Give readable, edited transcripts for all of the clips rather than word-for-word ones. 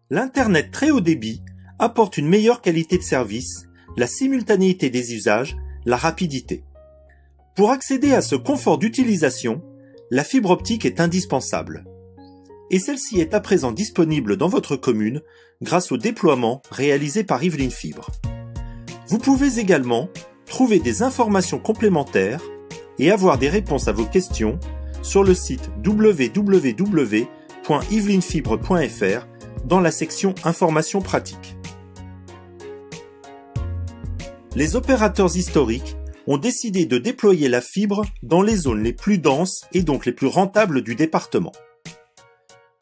L'Internet très haut débit apporte une meilleure qualité de service, la simultanéité des usages, la rapidité. Pour accéder à ce confort d'utilisation, la fibre optique est indispensable. Et celle-ci est à présent disponible dans votre commune grâce au déploiement réalisé par Yvelines Fibre. Vous pouvez également trouver des informations complémentaires et avoir des réponses à vos questions sur le site www.yvelineffibre.fr dans la section Informations pratiques. Les opérateurs historiques ont décidé de déployer la fibre dans les zones les plus denses et donc les plus rentables du département.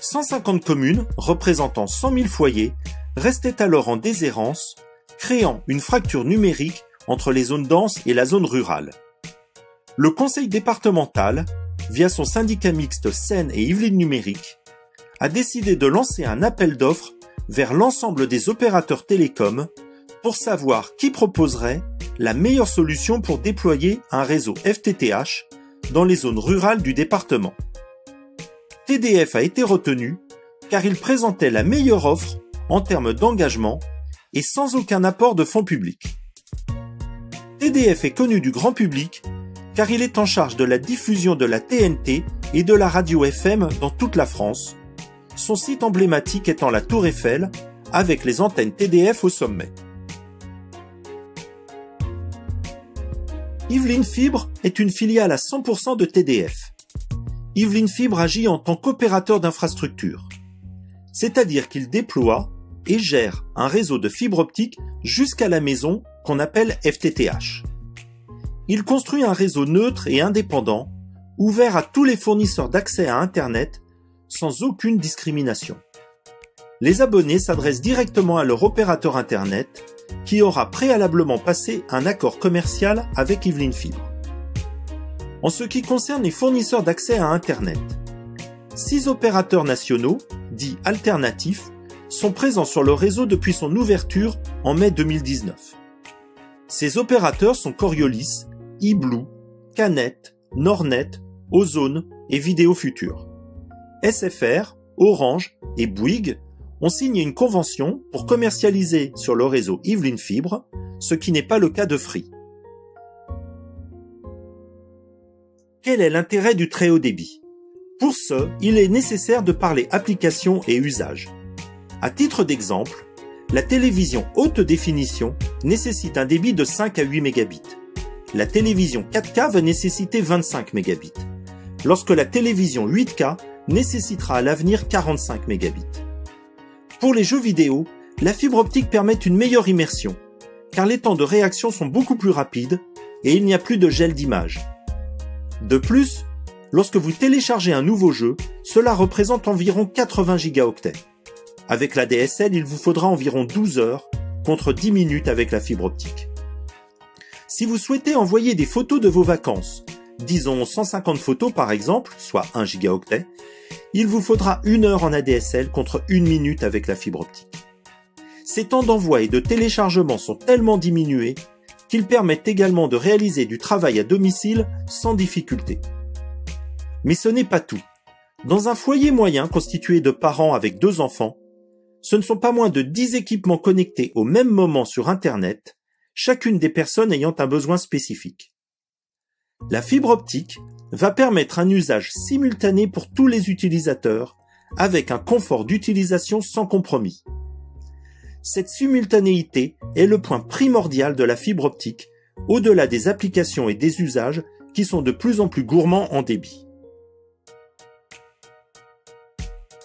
150 communes représentant 100 000 foyers restaient alors en déshérence, créant une fracture numérique entre les zones denses et la zone rurale. Le conseil départemental, via son syndicat mixte Seine et Yvelines Numérique, a décidé de lancer un appel d'offres vers l'ensemble des opérateurs télécoms pour savoir qui proposerait la meilleure solution pour déployer un réseau FTTH dans les zones rurales du département. TDF a été retenu car il présentait la meilleure offre en termes d'engagement et sans aucun apport de fonds publics. TDF est connu du grand public car il est en charge de la diffusion de la TNT et de la radio FM dans toute la France, son site emblématique étant la Tour Eiffel avec les antennes TDF au sommet. Yvelines Fibre est une filiale à 100% de TDF. Yvelines Fibre agit en tant qu'opérateur d'infrastructure, c'est-à-dire qu'il déploie et gère un réseau de fibre optique jusqu'à la maison qu'on appelle FTTH. Il construit un réseau neutre et indépendant, ouvert à tous les fournisseurs d'accès à Internet, sans aucune discrimination. Les abonnés s'adressent directement à leur opérateur Internet, qui aura préalablement passé un accord commercial avec Yvelines Fibre. En ce qui concerne les fournisseurs d'accès à Internet, 6 opérateurs nationaux, dits alternatifs, sont présents sur le réseau depuis son ouverture en mai 2019. Ces opérateurs sont Coriolis, eBlue, Canet, Nornet, Ozone et Vidéo Future. SFR, Orange et Bouygues ont signé une convention pour commercialiser sur le réseau Yvelines Fibre, ce qui n'est pas le cas de Free. Quel est l'intérêt du très haut débit? Pour ce, il est nécessaire de parler application et usage. À titre d'exemple, la télévision haute définition nécessite un débit de 5 à 8 mégabits. La télévision 4K va nécessiter 25 mégabits, lorsque la télévision 8K nécessitera à l'avenir 45 mégabits. Pour les jeux vidéo, la fibre optique permet une meilleure immersion, car les temps de réaction sont beaucoup plus rapides et il n'y a plus de gel d'image. De plus, lorsque vous téléchargez un nouveau jeu, cela représente environ 80 gigaoctets. Avec la DSL, il vous faudra environ 12 heures, contre 10 minutes avec la fibre optique. Si vous souhaitez envoyer des photos de vos vacances, disons 150 photos par exemple, soit 1 gigaoctet, il vous faudra 1 heure en ADSL contre 1 minute avec la fibre optique. Ces temps d'envoi et de téléchargement sont tellement diminués qu'ils permettent également de réaliser du travail à domicile sans difficulté. Mais ce n'est pas tout. Dans un foyer moyen constitué de parents avec 2 enfants, ce ne sont pas moins de 10 équipements connectés au même moment sur Internet, chacune des personnes ayant un besoin spécifique. La fibre optique va permettre un usage simultané pour tous les utilisateurs, avec un confort d'utilisation sans compromis. Cette simultanéité est le point primordial de la fibre optique, au-delà des applications et des usages qui sont de plus en plus gourmands en débit.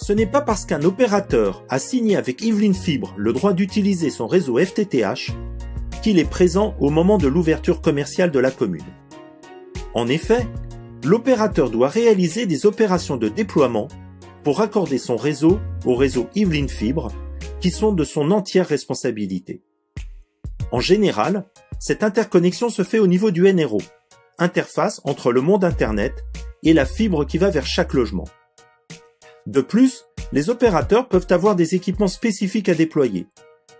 Ce n'est pas parce qu'un opérateur a signé avec Yvelines Fibre le droit d'utiliser son réseau FTTH qu'il est présent au moment de l'ouverture commerciale de la commune. En effet, l'opérateur doit réaliser des opérations de déploiement pour raccorder son réseau au réseau Yvelines Fibre, qui sont de son entière responsabilité. En général, cette interconnexion se fait au niveau du NRO, interface entre le monde Internet et la fibre qui va vers chaque logement. De plus, les opérateurs peuvent avoir des équipements spécifiques à déployer.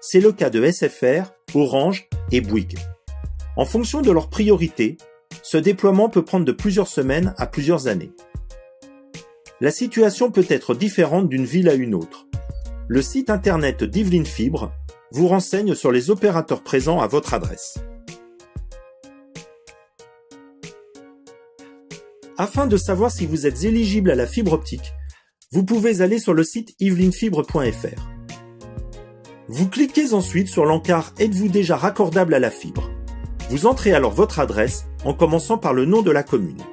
C'est le cas de SFR, Orange et Bouygues. En fonction de leurs priorités, ce déploiement peut prendre de plusieurs semaines à plusieurs années. La situation peut être différente d'une ville à une autre. le site internet d'Yveline Fibre vous renseigne sur les opérateurs présents à votre adresse. Afin de savoir si vous êtes éligible à la fibre optique, vous pouvez aller sur le site yvelineffibre.fr. Vous cliquez ensuite sur l'encart « Êtes-vous déjà raccordable à la fibre ?». Vous entrez alors votre adresse en commençant par le nom de la commune.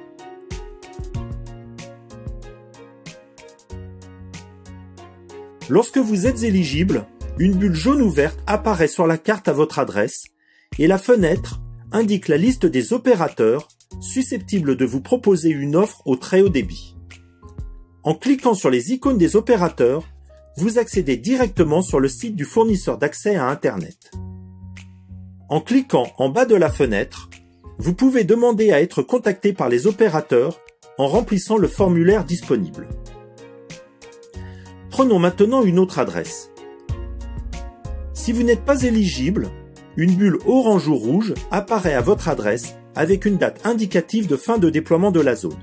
Lorsque vous êtes éligible, une bulle jaune ou verte apparaît sur la carte à votre adresse et la fenêtre indique la liste des opérateurs susceptibles de vous proposer une offre au très haut débit. En cliquant sur les icônes des opérateurs, vous accédez directement sur le site du fournisseur d'accès à Internet. En cliquant en bas de la fenêtre, vous pouvez demander à être contacté par les opérateurs en remplissant le formulaire disponible. Prenons maintenant une autre adresse. Si vous n'êtes pas éligible, une bulle orange ou rouge apparaît à votre adresse avec une date indicative de fin de déploiement de la zone.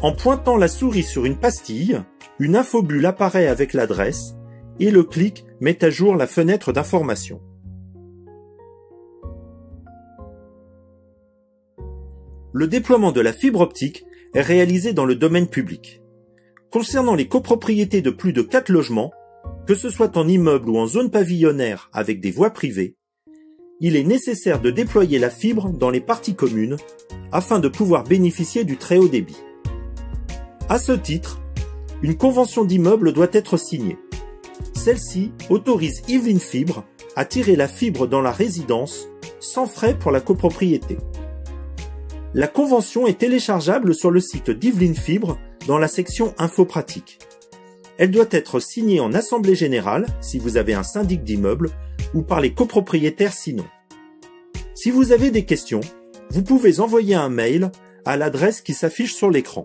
En pointant la souris sur une pastille, une infobulle apparaît avec l'adresse et le clic met à jour la fenêtre d'information. Le déploiement de la fibre optique est réalisé dans le domaine public. Concernant les copropriétés de plus de 4 logements, que ce soit en immeuble ou en zone pavillonnaire avec des voies privées, il est nécessaire de déployer la fibre dans les parties communes afin de pouvoir bénéficier du très haut débit. À ce titre, une convention d'immeuble doit être signée. Celle-ci autorise Yveline Fibre à tirer la fibre dans la résidence sans frais pour la copropriété. La convention est téléchargeable sur le site d'Yveline Fibre dans la section Info pratique. Elle doit être signée en assemblée générale si vous avez un syndic d'immeuble ou par les copropriétaires sinon. Si vous avez des questions, vous pouvez envoyer un mail à l'adresse qui s'affiche sur l'écran.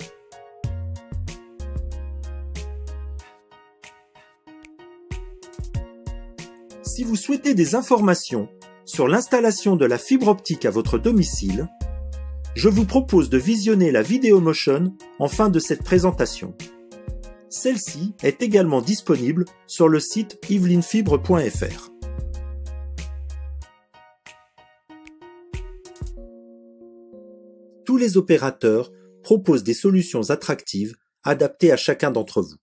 Si vous souhaitez des informations sur l'installation de la fibre optique à votre domicile, je vous propose de visionner la vidéo motion en fin de cette présentation. Celle-ci est également disponible sur le site yvelineffibre.fr. Tous les opérateurs proposent des solutions attractives adaptées à chacun d'entre vous.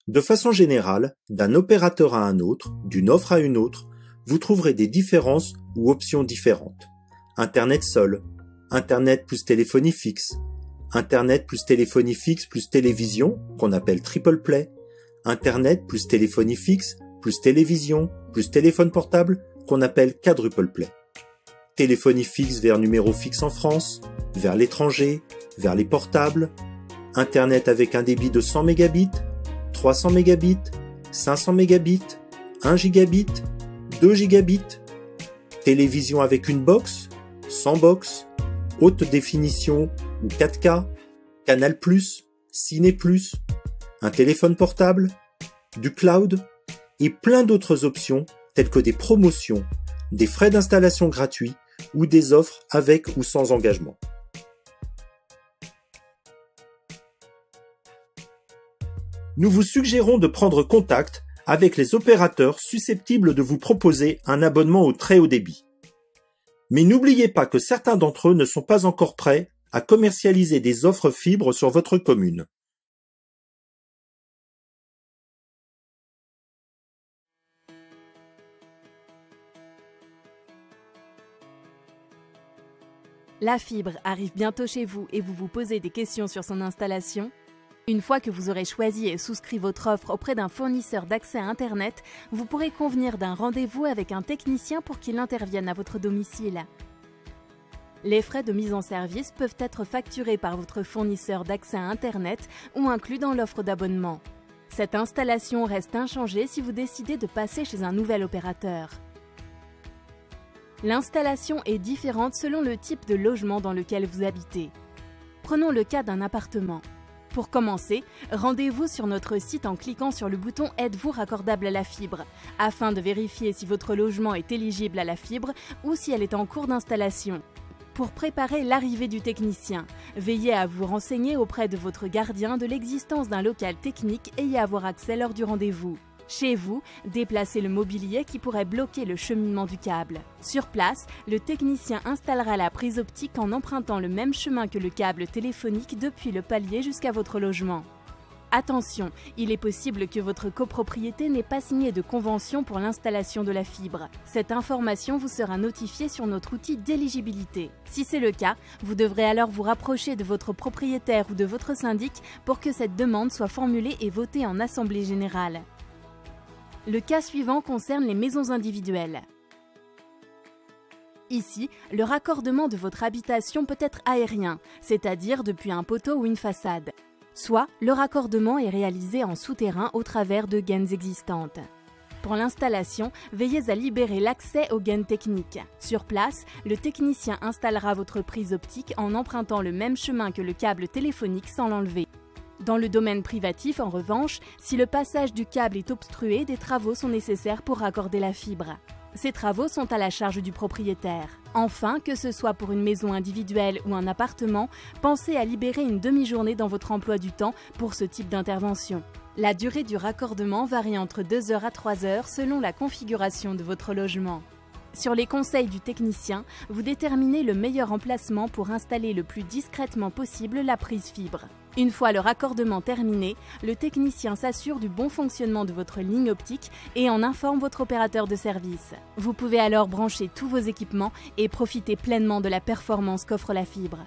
De façon générale, d'un opérateur à un autre, d'une offre à une autre, vous trouverez des différences ou options différentes. Internet seul, Internet plus téléphonie fixe, Internet plus téléphonie fixe plus télévision, qu'on appelle triple play, Internet plus téléphonie fixe plus télévision plus téléphone portable, qu'on appelle quadruple play. Téléphonie fixe vers numéro fixe en France, vers l'étranger, vers les portables, Internet avec un débit de 100 mégabits, 300 mégabits, 500 mégabits, 1 gigabit, 2 gigabits, télévision avec une box, sans box, haute définition ou 4K, Canal+, Ciné+, un téléphone portable, du cloud et plein d'autres options telles que des promotions, des frais d'installation gratuits ou des offres avec ou sans engagement. Nous vous suggérons de prendre contact avec les opérateurs susceptibles de vous proposer un abonnement au très haut débit. Mais n'oubliez pas que certains d'entre eux ne sont pas encore prêts à commercialiser des offres fibres sur votre commune. La fibre arrive bientôt chez vous et vous vous posez des questions sur son installation ? Une fois que vous aurez choisi et souscrit votre offre auprès d'un fournisseur d'accès à Internet, vous pourrez convenir d'un rendez-vous avec un technicien pour qu'il intervienne à votre domicile. Les frais de mise en service peuvent être facturés par votre fournisseur d'accès à Internet ou inclus dans l'offre d'abonnement. Cette installation reste inchangée si vous décidez de passer chez un nouvel opérateur. L'installation est différente selon le type de logement dans lequel vous habitez. Prenons le cas d'un appartement. Pour commencer, rendez-vous sur notre site en cliquant sur le bouton « Êtes-vous raccordable à la fibre » afin de vérifier si votre logement est éligible à la fibre ou si elle est en cours d'installation. Pour préparer l'arrivée du technicien, veillez à vous renseigner auprès de votre gardien de l'existence d'un local technique et y avoir accès lors du rendez-vous. Chez vous, déplacez le mobilier qui pourrait bloquer le cheminement du câble. Sur place, le technicien installera la prise optique en empruntant le même chemin que le câble téléphonique depuis le palier jusqu'à votre logement. Attention, il est possible que votre copropriété n'ait pas signé de convention pour l'installation de la fibre. Cette information vous sera notifiée sur notre outil d'éligibilité. Si c'est le cas, vous devrez alors vous rapprocher de votre propriétaire ou de votre syndic pour que cette demande soit formulée et votée en assemblée générale. Le cas suivant concerne les maisons individuelles. Ici, le raccordement de votre habitation peut être aérien, c'est-à-dire depuis un poteau ou une façade. Soit le raccordement est réalisé en souterrain au travers de gaines existantes. Pour l'installation, veillez à libérer l'accès aux gaines techniques. Sur place, le technicien installera votre prise optique en empruntant le même chemin que le câble téléphonique sans l'enlever. Dans le domaine privatif, en revanche, si le passage du câble est obstrué, des travaux sont nécessaires pour raccorder la fibre. Ces travaux sont à la charge du propriétaire. Enfin, que ce soit pour une maison individuelle ou un appartement, pensez à libérer une demi-journée dans votre emploi du temps pour ce type d'intervention. La durée du raccordement varie entre 2 heures à 3 heures selon la configuration de votre logement. Sur les conseils du technicien, vous déterminez le meilleur emplacement pour installer le plus discrètement possible la prise fibre. Une fois le raccordement terminé, le technicien s'assure du bon fonctionnement de votre ligne optique et en informe votre opérateur de service. Vous pouvez alors brancher tous vos équipements et profiter pleinement de la performance qu'offre la fibre.